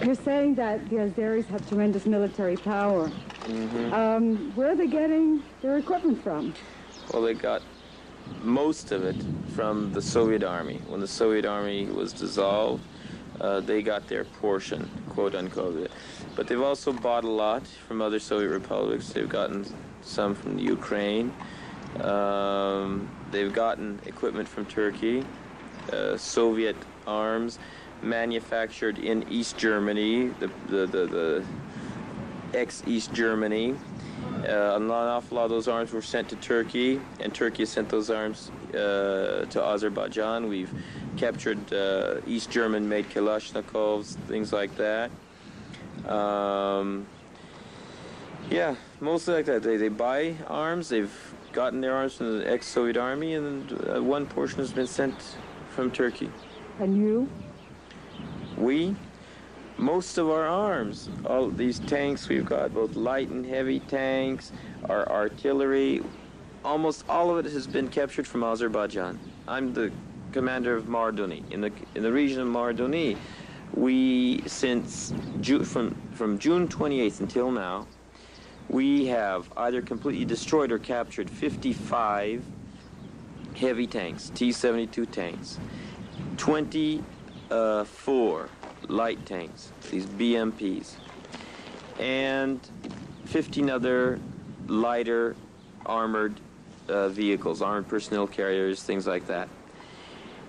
You're saying that the Azeris have tremendous military power. Mm-hmm. Where are they getting their equipment from? Well, they got most of it from the Soviet Army. When the Soviet Army was dissolved, they got their portion, quote unquote. But they've also bought a lot from other Soviet republics. They've gotten some from Ukraine. They've gotten equipment from Turkey, Soviet arms manufactured in East Germany, the ex-East Germany. An awful lot of those arms were sent to Turkey, and Turkey sent those arms to Azerbaijan. We've captured East German-made Kalashnikovs, things like that. Yeah, mostly like that. They buy arms. They've gotten their arms from the ex-Soviet Army, and one portion has been sent from Turkey. And you? Most of our arms, all these tanks we've got, both light and heavy tanks, our artillery, almost all of it has been captured from Azerbaijan. I'm the commander of Marduni. In the region of Marduni, we, since from June 28th until now, we have either completely destroyed or captured 55 heavy tanks, T-72 tanks, 24 light tanks, these BMPs, and 15 other lighter armored vehicles, armored personnel carriers, things like that,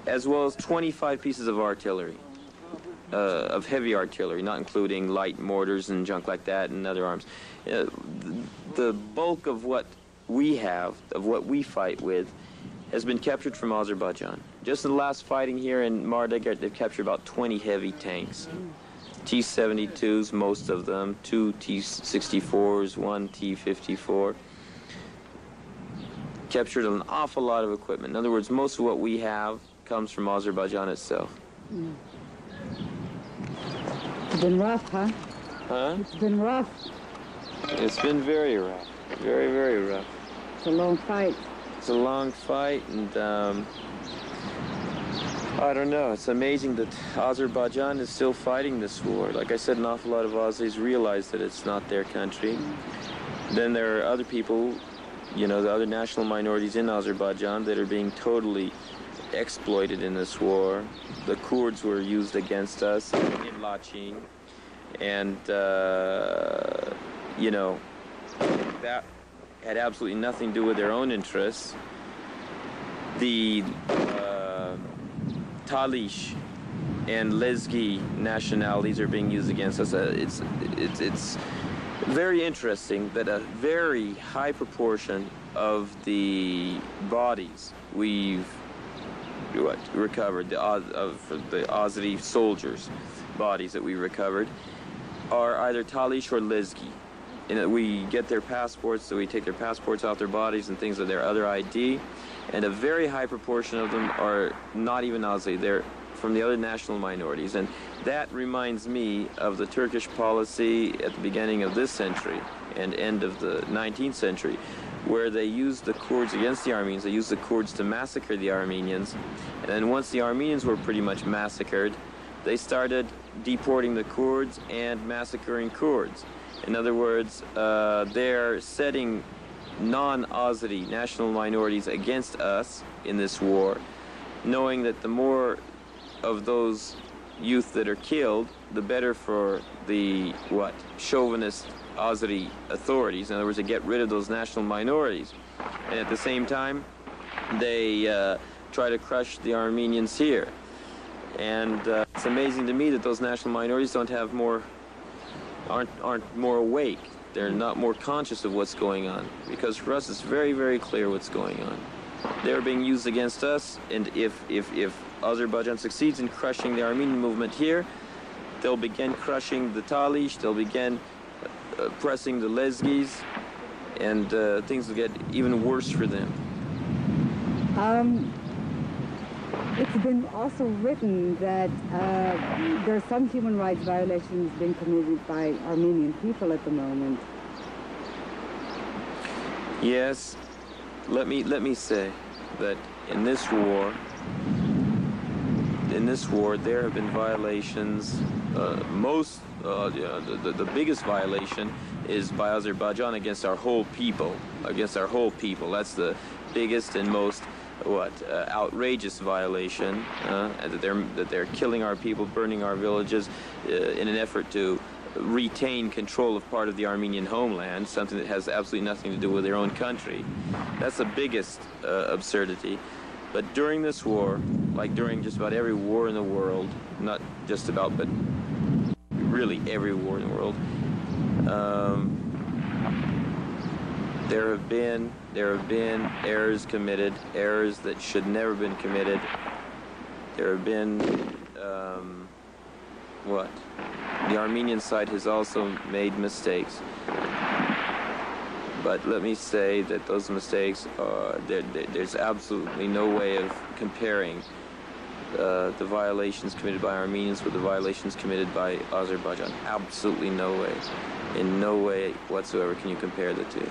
as well as 25 pieces of artillery, of heavy artillery, not including light mortars and junk like that and other arms. The bulk of what we have, of what we fight with, has been captured from Azerbaijan. Just in the last fighting here in Mardegert, they've captured about 20 heavy tanks. T-72s, most of them, 2 T-64s, 1 T-54. Captured an awful lot of equipment. In other words, most of what we have comes from Azerbaijan itself. It's been rough, huh? Huh? It's been rough. It's been very rough. Very, very rough. It's a long fight. It's a long fight, and I don't know. It's amazing that Azerbaijan is still fighting this war. Like I said, an awful lot of Aussies realize that it's not their country. Then there are other people, you know, the other national minorities in Azerbaijan that are being totally exploited in this war. The Kurds were used against us in Lachin, and you know, that had absolutely nothing to do with their own interests. The Talish and Lezgi nationalities are being used against us. It's very interesting that a very high proportion of the bodies we've recovered, the Azeri soldiers' bodies that we recovered, are either Talish or Lezgi. And we get their passports, so we take their passports off their bodies and things of their other ID, and a very high proportion of them are not even Azeri. They're from the other national minorities, and that reminds me of the Turkish policy at the beginning of this century and end of the 19th century, where they used the Kurds against the Armenians. They used the Kurds to massacre the Armenians, and then once the Armenians were pretty much massacred, they started deporting the Kurds and massacring Kurds. In other words, they're setting non-Azeri national minorities against us in this war, knowing that the more of those youth that are killed, the better for the, chauvinist Azeri authorities. In other words, to get rid of those national minorities. And at the same time, they try to crush the Armenians here. And it's amazing to me that those national minorities aren't more awake. They're not more conscious of what's going on, because for us it's very, very clear what's going on. They're being used against us, and if Azerbaijan succeeds in crushing the Armenian movement here, they'll begin crushing the Talish, they'll begin pressing the Lezgis, and things will get even worse for them. It's been also written that there are some human rights violations being committed by Armenian people at the moment. Yes, let me say that in this war, in this war, there have been violations. The biggest violation is by Azerbaijan against our whole people. That's the biggest and most outrageous violation, that they're killing our people, burning our villages in an effort to retain control of part of the Armenian homeland, something that has absolutely nothing to do with their own country. That's the biggest absurdity. But during this war, like during just about every war in the world, not just about, but really every war in the world, there have been errors committed, errors that should never have been committed. There have been the Armenian side has also made mistakes. But let me say that those mistakes there's absolutely no way of comparing the violations committed by Armenians with the violations committed by Azerbaijan. Absolutely no way. In no way whatsoever can you compare the two.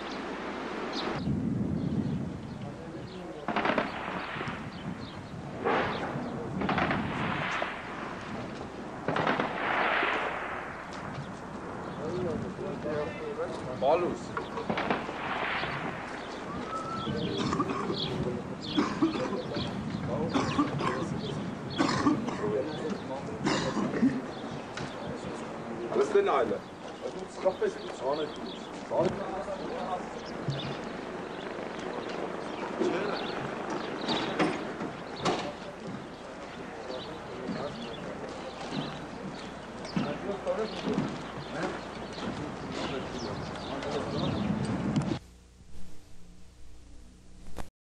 Alles in Eile.